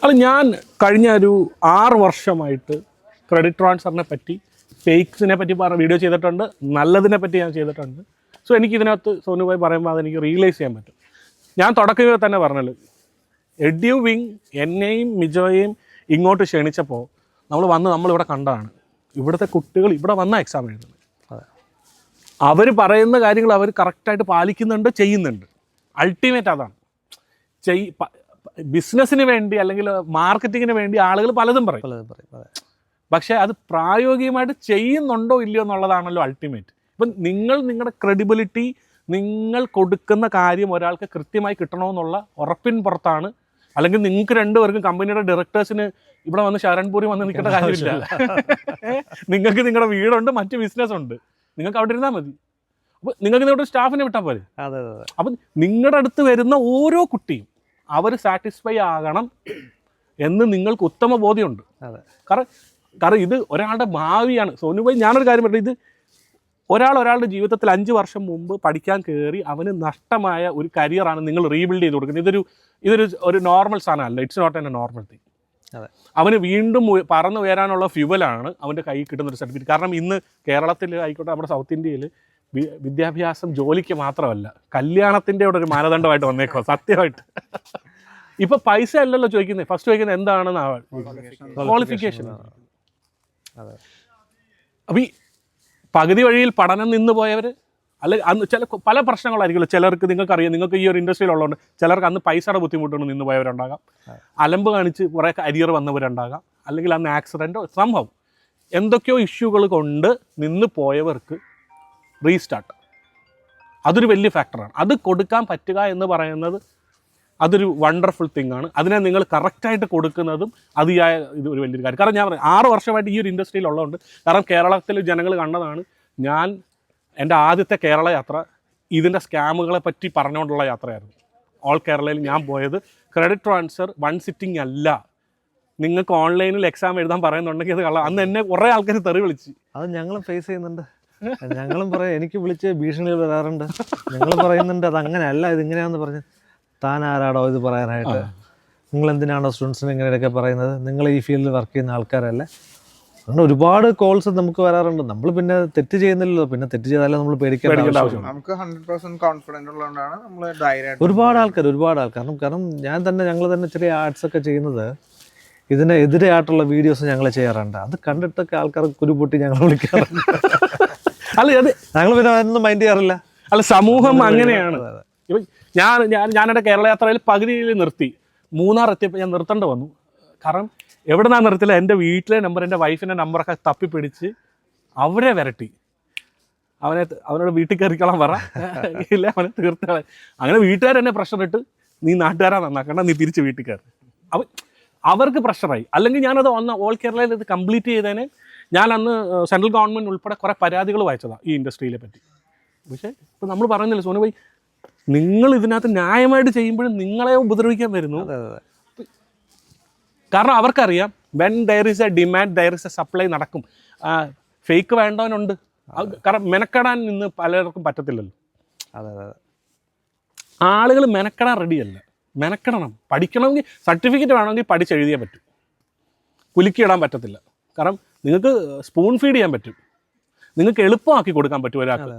അല്ല, ഞാൻ കഴിഞ്ഞ ഒരു 6 വർഷമായിട്ട് ക്രെഡിറ്റ് ട്രാൻസ്ഫറിനെ പറ്റി, ഫേക്സിനെ പറ്റി വീഡിയോ ചെയ്തിട്ടുണ്ട്, നല്ലതിനെ പറ്റി ഞാൻ ചെയ്തിട്ടുണ്ട്. സോ എനിക്കിതിനകത്ത് സോനുഭായി പറയുമ്പോൾ അതെനിക്ക് റിയലൈസ് ചെയ്യാൻ പറ്റും. ഞാൻ തുടക്കത്തിൽ തന്നെ പറഞ്ഞല്ലോ, എഡ്യൂ വിങ് എന്നെയും മിജോയെയും ഇങ്ങോട്ട് ക്ഷണിച്ചപ്പോൾ നമ്മളിവിടെ കണ്ടതാണ്. ഇവിടുത്തെ കുട്ടികൾ ഇവിടെ വന്ന എക്സാം എഴുതുന്നത്. അവർ പറയുന്ന കാര്യങ്ങൾ അവർ കറക്റ്റായിട്ട് പാലിക്കുന്നുണ്ട്, ചെയ്യുന്നുണ്ട്. അൾട്ടിമേറ്റ് അതാണ്. ബിസിനസ്സിന് വേണ്ടി അല്ലെങ്കിൽ മാർക്കറ്റിങ്ങിന് വേണ്ടി ആളുകൾ പലതും പറയും. പക്ഷേ അത് പ്രായോഗികമായിട്ട് ചെയ്യുന്നുണ്ടോ ഇല്ലയോ എന്നുള്ളതാണല്ലോ അൾട്ടിമേറ്റ്. ഇപ്പം നിങ്ങളുടെ ക്രെഡിബിലിറ്റി, നിങ്ങൾ കൊടുക്കുന്ന കാര്യം ഒരാൾക്ക് കൃത്യമായി കിട്ടണമെന്നുള്ള ഉറപ്പിൻ പുറത്താണ്. അല്ലെങ്കിൽ നിങ്ങൾക്ക് രണ്ടുപേർക്കും കമ്പനിയുടെ ഡയറക്ടേഴ്സിന് ഇവിടെ വന്ന് ശരൺപൂരി വന്ന് നിൽക്കേണ്ട കാര്യമില്ല. നിങ്ങൾക്ക് നിങ്ങളുടെ വീടുണ്ട്, മറ്റ് ബിസിനസ് ഉണ്ട്, നിങ്ങൾക്ക് അവിടെ ഇരുന്നാൽ മതി. അപ്പോൾ നിങ്ങൾക്ക് നിങ്ങളുടെ സ്റ്റാഫിനെ വിട്ടാൽ പോലെ. അപ്പം നിങ്ങളുടെ അടുത്ത് വരുന്ന ഓരോ കുട്ടിയും അവർ സാറ്റിസ്ഫൈ ആകണം എന്ന് നിങ്ങൾക്ക് ഉത്തമ ബോധ്യമുണ്ട്. കാരണം ഇത് ഒരാളുടെ ഭാവിയാണ്. സോനുഭായി, ഞാനൊരു കാര്യം പറഞ്ഞു, ഇത് ഒരാളുടെ ജീവിതത്തിൽ 5 വർഷം മുമ്പ് പഠിക്കാൻ കയറി അവന് നഷ്ടമായ ഒരു കരിയറാണ് നിങ്ങൾ റീബിൽഡ് ചെയ്ത് കൊടുക്കുന്നത്. ഇതൊരു നോർമൽ സാധനമല്ല. It's not an a normal thing. അവന് വീണ്ടും പറന്നു ഉയരാനുള്ള ഫ്യൂവലാണ് അവൻ്റെ കയ്യിൽ കിട്ടുന്നൊരു സർട്ടിഫിക്കറ്റ്. കാരണം ഇന്ന് കേരളത്തിൽ ആയിക്കോട്ടെ, നമ്മുടെ സൗത്ത് ഇന്ത്യയിൽ വിദ്യാഭ്യാസം ജോലിക്ക് മാത്രമല്ല, കല്യാണത്തിൻ്റെ കൂടെ ഒരു മാനദണ്ഡമായിട്ട് വന്നേക്കോ. സത്യമായിട്ട് ഇപ്പം പൈസ അല്ലല്ലോ ചോദിക്കുന്നത്, ഫസ്റ്റ് ചോദിക്കുന്നത് എന്താണെന്ന്, ക്വാളിഫിക്കേഷൻ. അപ്പം ഈ പകുതി വഴിയിൽ പഠനം നിന്ന് പോയവർ, അല്ലെങ്കിൽ അന്ന് പല പ്രശ്നങ്ങളായിരിക്കുമല്ലോ. ചിലർക്ക്, നിങ്ങൾക്കറിയാം, നിങ്ങൾക്ക് ഈ ഒരു ഇൻഡസ്ട്രിയിലുള്ളതുകൊണ്ട് ചിലർക്ക് അന്ന് പൈസയുടെ ബുദ്ധിമുട്ടുകൊണ്ട് നിന്ന് പോയവരുണ്ടാകാം, അലമ്പ് കാണിച്ച് കുറേ അരിയർ വന്നവരുണ്ടാകാം, അല്ലെങ്കിൽ അന്ന് ആക്സിഡൻറ്റോ സംഭവം എന്തൊക്കെയോ ഇഷ്യൂകൾ കൊണ്ട് നിന്ന് പോയവർക്ക് റീസ്റ്റാർട്ട്, അതൊരു വലിയ ഫാക്ടറാണ്. അത് കൊടുക്കാൻ പറ്റുക എന്ന് പറയുന്നത് അതൊരു വണ്ടർഫുൾ തിങ് ആണ്. അതിനെ നിങ്ങൾ കറക്റ്റായിട്ട് കൊടുക്കുന്നതും അതിയായ ഇത് ഒരു വലിയൊരു കാര്യം. കാരണം ഞാൻ പറയാം, 6 വർഷമായിട്ട് ഈ ഒരു ഇൻഡസ്ട്രിയിൽ ഉള്ളതുകൊണ്ട്, കാരണം കേരളത്തിൽ ജനങ്ങൾ കണ്ടതാണ്. എൻ്റെ ആദ്യത്തെ കേരള യാത്ര ഇതിൻ്റെ സ്കാമുകളെ പറ്റി പറഞ്ഞുകൊണ്ടുള്ള യാത്രയായിരുന്നു. ഓൾ കേരളയിൽ ഞാൻ പോയത് ക്രെഡിറ്റ് ട്രാൻസ്ഫർ 1 സിറ്റിംഗ് അല്ല. നിങ്ങൾക്ക് ഓൺലൈനിൽ എക്സാം എഴുതാൻ പറയുന്നുണ്ടെങ്കിൽ അത് കള്ളം. അന്ന് എന്നെ കുറേ ആൾക്കാർ തെറി വിളിച്ച്. അത് ഞങ്ങളും ഫേസ് ചെയ്യുന്നുണ്ട്. ഞങ്ങളും പറയാം, എനിക്ക് വിളിച്ച് ഭീഷണികൾ വരാറുണ്ട്. ഞങ്ങൾ പറയുന്നുണ്ട് അതങ്ങനെയല്ല, ഇതിങ്ങനെയാണെന്ന് പറഞ്ഞ്. താൻ ആരാടോ ഇത് പറയാനായിട്ട്? നിങ്ങൾ എന്തിനാണോ സ്റ്റുഡൻസിന് ഇങ്ങനെയൊക്കെ പറയുന്നത്? നിങ്ങൾ ഈ ഫീൽഡിൽ വർക്ക് ചെയ്യുന്ന ആൾക്കാരല്ലേ? അങ്ങനെ ഒരുപാട് കോൾസ് നമുക്ക് വരാറുണ്ട്. നമ്മൾ പിന്നെ തെറ്റ് ചെയ്യുന്നില്ലല്ലോ. പിന്നെ തെറ്റ് ചെയ്താലേ നമ്മൾ പേടിക്കേണ്ട ആവശ്യം. നമുക്ക് 100% കോൺഫിഡൻസ് ഉള്ളതുകൊണ്ടാണ് നമ്മൾ ധൈര്യമായിട്ട് ഒരുപാട് ആൾക്കാർ കാരണം ഞങ്ങൾ തന്നെ ചെറിയ ആർട്സ് ഒക്കെ ചെയ്യുന്നത് ഇതിനെതിരെയായിട്ടുള്ള വീഡിയോസ് ഞങ്ങൾ ചെയ്യാറുണ്ട്. അത് കണ്ടിട്ടൊക്കെ ആൾക്കാർ കുരുപൊട്ടി ഞങ്ങൾ വിളിക്കാറുണ്ട്. അല്ല, അത് ഞങ്ങൾ പിന്നെ അതൊന്നും മൈൻഡ് ചെയ്യാറില്ല. അല്ല, സമൂഹം അങ്ങനെയാണ്. ഇപ്പം ഞാനെൻ്റെ കേരള യാത്രയിൽ പകുതിയിൽ നിർത്തി. മൂന്നാർ എത്തിയപ്പോൾ ഞാൻ നിർത്തേണ്ടി വന്നു. കാരണം എവിടെ നിന്നാണ് നിർത്തില്ല, എൻ്റെ വീട്ടിലെ നമ്പർ, എൻ്റെ വൈഫിൻ്റെ നമ്പറൊക്കെ തപ്പിപ്പിടിച്ച് അവരെ വരട്ടി. അവനോട് വീട്ടിൽ കയറിക്കളാൻ പറ, ഇല്ല അവനെ തീർത്താളെ. അങ്ങനെ വീട്ടുകാരെന്നെ പ്രഷർ ഇട്ട്, നീ നാട്ടുകാരാ നന്നാക്കണ്ട, നീ തിരിച്ച് വീട്ടിൽ കയറി. അവർക്ക് പ്രഷറായി. അല്ലെങ്കിൽ ഞാനത് ഓൾ കേരളയിൽ ഇത് കംപ്ലീറ്റ് ചെയ്തതിന് ഞാൻ അന്ന് സെൻട്രൽ ഗവൺമെൻറ് ഉൾപ്പെടെ കുറേ പരാതികൾ വായിച്ചതാണ് ഈ ഇൻഡസ്ട്രിയിലെ പറ്റി. പക്ഷേ ഇപ്പം നമ്മൾ പറയുന്നില്ല സോനുഭായി, നിങ്ങൾ ഇതിനകത്ത് ന്യായമായിട്ട് ചെയ്യുമ്പോഴും നിങ്ങളെ ഉപദ്രവിക്കാൻ വരുന്നു. കാരണം അവർക്കറിയാം, when there is a demand there is a supply നടക്കും. ഫേക്ക് വേണ്ടവനുണ്ട്. കാരണം മെനക്കെടാൻ നിന്ന് പലർക്കും പറ്റത്തില്ലല്ലോ. ആളുകൾ മെനക്കെടാൻ റെഡിയല്ല. മെനക്കെടണം. പഠിക്കണമെങ്കിൽ സർട്ടിഫിക്കറ്റ് വേണമെങ്കിൽ പഠിച്ചെഴുതിയാൽ പറ്റും. കുലുക്കിയിടാൻ പറ്റത്തില്ല. കാരണം നിങ്ങൾക്ക് സ്പൂൺ ഫീഡ് ചെയ്യാൻ പറ്റും, നിങ്ങൾക്ക് എളുപ്പമാക്കി കൊടുക്കാൻ പറ്റും ഒരാൾക്ക്.